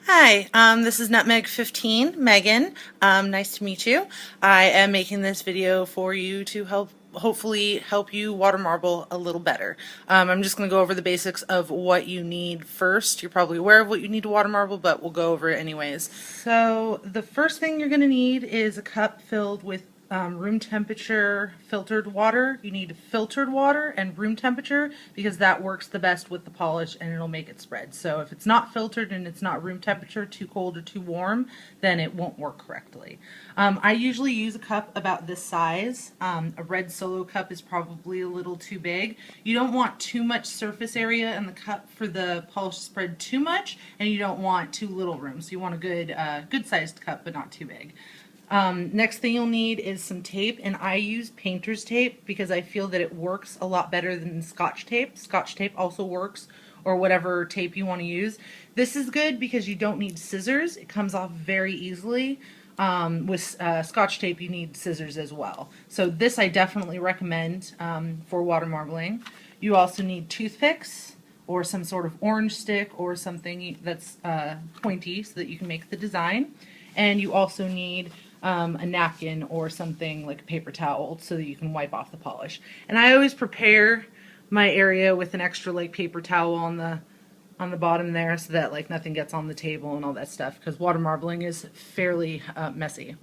Hi, this is Nutmeg 15, Megan. Nice to meet you. I am making this video for you to hopefully help you water marble a little better. I'm just going to go over the basics of what you need first. You're probably aware of what you need to water marble, but we'll go over it anyways. So the first thing you're going to need is a cup filled with room temperature filtered water. You need filtered water and room temperature because that works the best with the polish and it'll make it spread. So if it's not filtered and it's not room temperature, too cold or too warm, then it won't work correctly. I usually use a cup about this size. A red Solo cup is probably a little too big. You don't want too much surface area in the cup for the polish to spread too much, and you don't want too little room. So you want a good sized cup, but not too big. Next thing you'll need is some tape, and I use painter's tape because I feel that it works a lot better than Scotch tape. Scotch tape also works, or whatever tape you want to use. This is good because you don't need scissors. It comes off very easily. With Scotch tape you need scissors as well. So this I definitely recommend for water marbling. You also need toothpicks or some sort of orange stick or something that's pointy so that you can make the design. And you also need a napkin or something like a paper towel so that you can wipe off the polish. And I always prepare my area with an extra like paper towel on the bottom there so that like nothing gets on the table and all that stuff, because water marbling is fairly messy.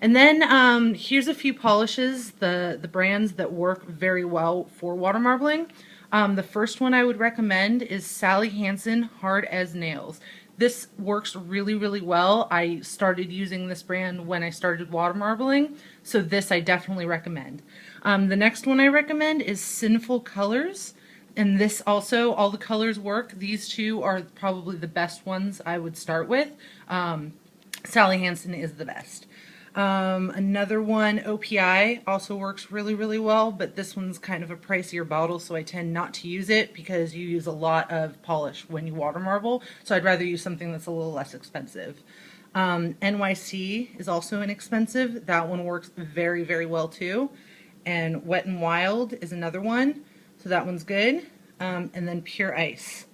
And then here's a few polishes, the brands that work very well for water marbling. The first one I would recommend is Sally Hansen Hard as Nails. This works really, really well. I started using this brand when I started water marbling, so this I definitely recommend. The next one I recommend is Sinful Colors, and this also, all the colors work. These two are probably the best ones I would start with. Sally Hansen is the best. Another one, OPI, also works really, really well, but this one's kind of a pricier bottle, so I tend not to use it because you use a lot of polish when you water marble, so I'd rather use something that's a little less expensive. NYC is also inexpensive. That one works very, very well too. And Wet n Wild is another one, so that one's good. And then Pure Ice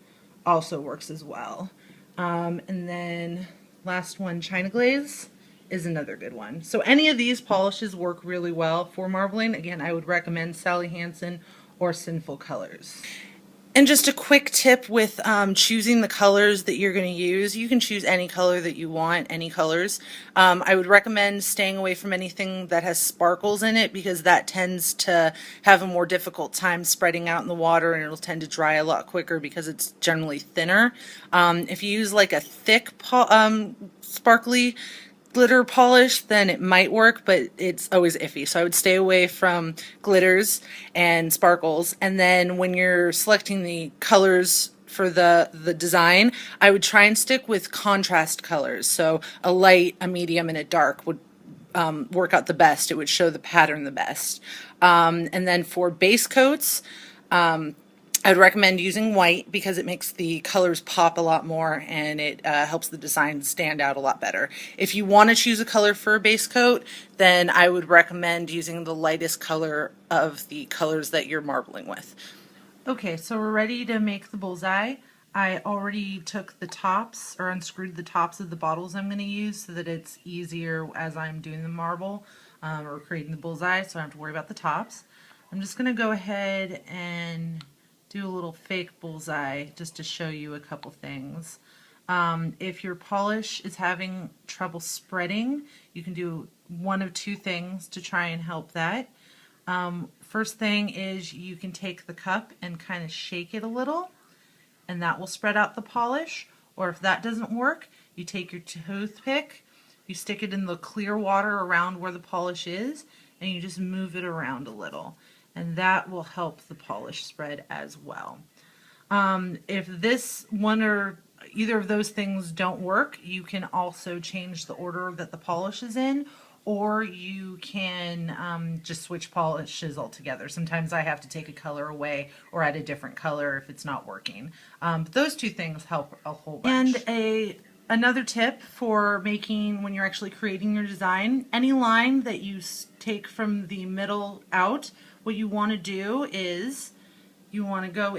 also works as well. And then last one, China Glaze, is another good one. So any of these polishes work really well for marbling. Again, I would recommend Sally Hansen or Sinful Colors. And just a quick tip with choosing the colors that you're going to use. You can choose any color that you want, any colors. I would recommend staying away from anything that has sparkles in it because that tends to have a more difficult time spreading out in the water, and it'll tend to dry a lot quicker because it's generally thinner. If you use like a thick sparkly glitter polish, then it might work, but it's always iffy. So I would stay away from glitters and sparkles. And then when you're selecting the colors for the design, I would try and stick with contrast colors. So a light, a medium, and a dark would work out the best. It would show the pattern the best. And then for base coats, I would recommend using white because it makes the colors pop a lot more and it helps the design stand out a lot better. If you want to choose a color for a base coat, then I would recommend using the lightest color of the colors that you're marbling with. Okay, so we're ready to make the bullseye. I already took the tops or unscrewed the tops of the bottles I'm going to use so that it's easier as I'm doing the marble or creating the bullseye, so I don't have to worry about the tops. I'm just going to go ahead and do a little fake bullseye just to show you a couple things. If your polish is having trouble spreading, you can do one of two things to try and help that. First thing is you can take the cup and kind of shake it a little, and that will spread out the polish. Or if that doesn't work, you take your toothpick, you stick it in the clear water around where the polish is, and you just move it around a little. And that will help the polish spread as well. If this one or either of those things don't work, you can also change the order that the polish is in, or you can just switch polishes altogether. Sometimes I have to take a color away or add a different color if it's not working. But those two things help a whole bunch. And another tip for making, when you're actually creating your design, any line that you take from the middle out, what you want to do is you want to go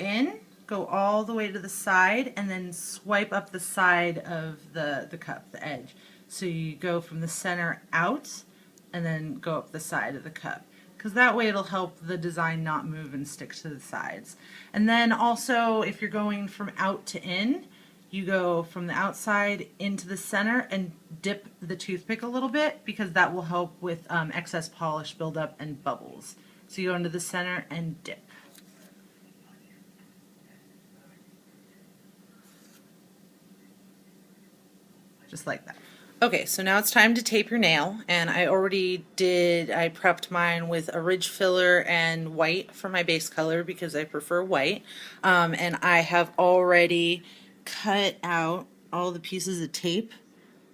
go all the way to the side, and then swipe up the side of the cup, the edge. So you go from the center out and then go up the side of the cup, because that way it'll help the design not move and stick to the sides. And then also, if you're going from out to in, you go from the outside into the center and dip the toothpick a little bit, because that will help with excess polish buildup and bubbles. So you go into the center and dip. Just like that. Okay, so now it's time to tape your nail, and I prepped mine with a ridge filler and white for my base color because I prefer white, and I have already cut out all the pieces of tape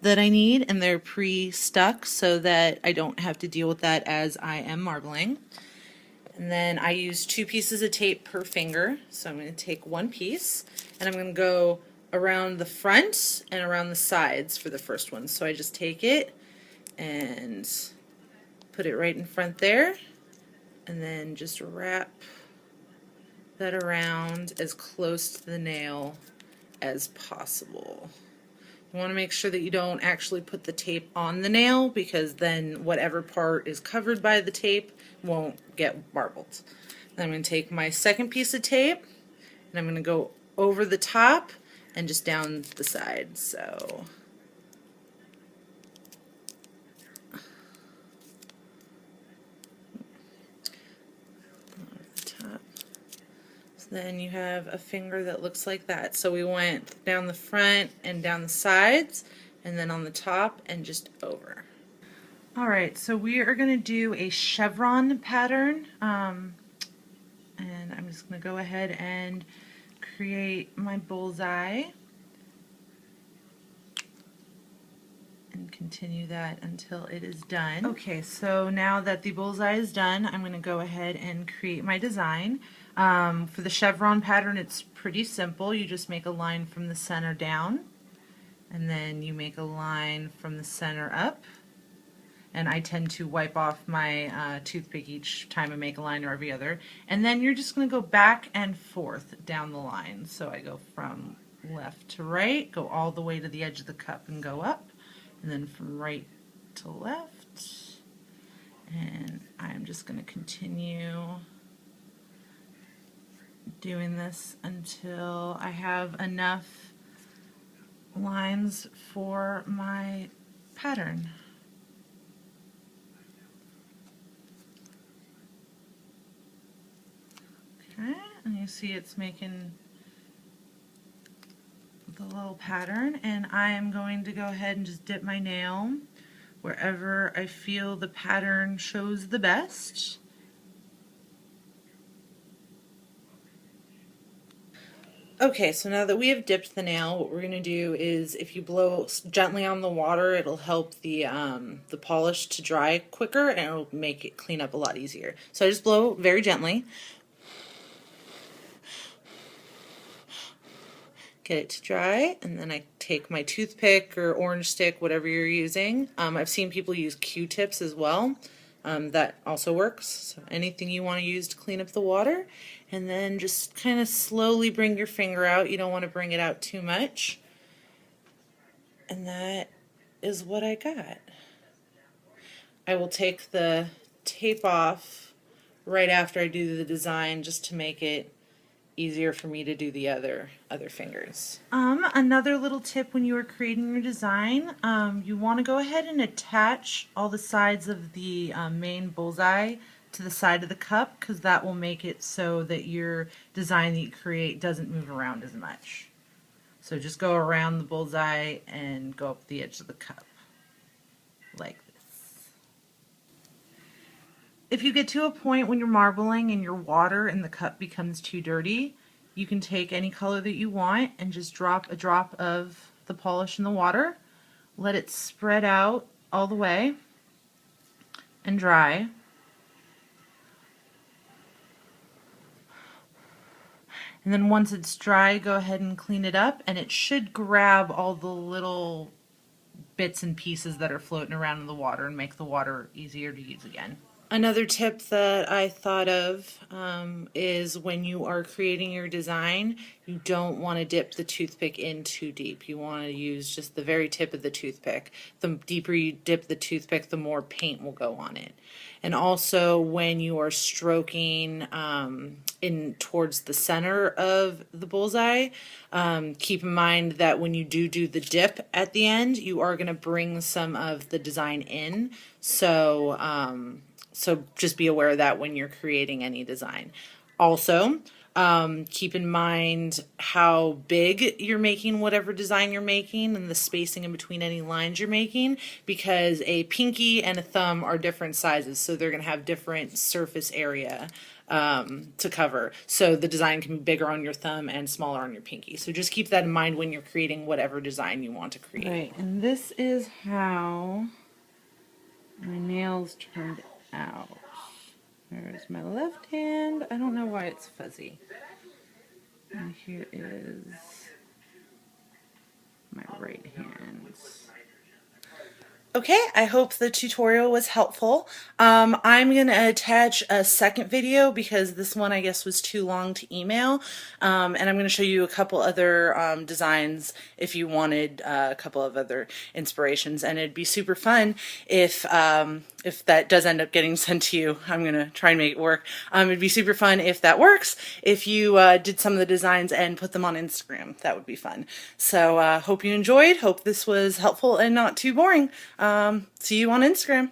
that I need, and they're pre-stuck so that I don't have to deal with that as I am marbling. And then I use 2 pieces of tape per finger, so I'm going to take 1 piece, and I'm going to go around the front and around the sides for the first one. So I just take it and put it right in front there, and then just wrap that around as close to the nail as possible. You want to make sure that you don't actually put the tape on the nail, because then whatever part is covered by the tape won't get marbled. Then I'm going to take my second piece of tape and I'm going to go over the top and just down the side. So the top. So then you have a finger that looks like that. So we went down the front and down the sides, and then on the top and just over. Alright, so we are going to do a chevron pattern, and I'm just going to go ahead and create my bullseye and continue that until it is done. Okay, so now that the bullseye is done, I'm going to go ahead and create my design. For the chevron pattern, it's pretty simple. You just make a line from the center down, and then you make a line from the center up. And I tend to wipe off my toothpick each time I make a line, or every other. And then you're just going to go back and forth down the line. So I go from left to right, go all the way to the edge of the cup and go up, and then from right to left. And I'm just going to continue doing this until I have enough lines for my pattern. Okay, and you see it's making the little pattern, and I am going to go ahead and just dip my nail wherever I feel the pattern shows the best. Okay, so now that we have dipped the nail, what we're going to do is, if you blow gently on the water, it'll help the polish to dry quicker, and it'll make it clean up a lot easier. So I just blow very gently. Get it to dry, and then I take my toothpick or orange stick, whatever you're using. I've seen people use Q-tips as well. That also works. So anything you want to use to clean up the water, and then just kind of slowly bring your finger out. You don't want to bring it out too much. And that is what I got. I will take the tape off right after I do the design, just to make it easier for me to do the other fingers. Another little tip when you are creating your design, you want to go ahead and attach all the sides of the main bullseye to the side of the cup, because that will make it so that your design that you create doesn't move around as much. So just go around the bullseye and go up the edge of the cup like this. If you get to a point when you're marbling and your water in the cup becomes too dirty, you can take any color that you want and just drop a drop of the polish in the water, let it spread out all the way and dry. And then once it's dry, go ahead and clean it up, and it should grab all the little bits and pieces that are floating around in the water and make the water easier to use again. Another tip that I thought of is when you are creating your design, you don't want to dip the toothpick in too deep. You want to use just the very tip of the toothpick. The deeper you dip the toothpick, the more paint will go on it. And also when you are stroking in towards the center of the bullseye, keep in mind that when you do the dip at the end, you are going to bring some of the design in. So just be aware of that when you're creating any design. Also, keep in mind how big you're making whatever design you're making and the spacing in between any lines you're making, because a pinky and a thumb are different sizes, so they're going to have different surface area to cover. So the design can be bigger on your thumb and smaller on your pinky. So just keep that in mind when you're creating whatever design you want to create. Right, and this is how my nails turned out. There's my left hand. I don't know why it's fuzzy. And here is my right hand. Okay, I hope the tutorial was helpful. I'm going to attach a second video because this one I guess was too long to email, and I'm going to show you a couple other designs if you wanted a couple of other inspirations, and it'd be super fun if that does end up getting sent to you. I'm going to try and make it work. It'd be super fun if that works, if you did some of the designs and put them on Instagram. That would be fun. So hope you enjoyed. Hope this was helpful and not too boring. See you on Instagram.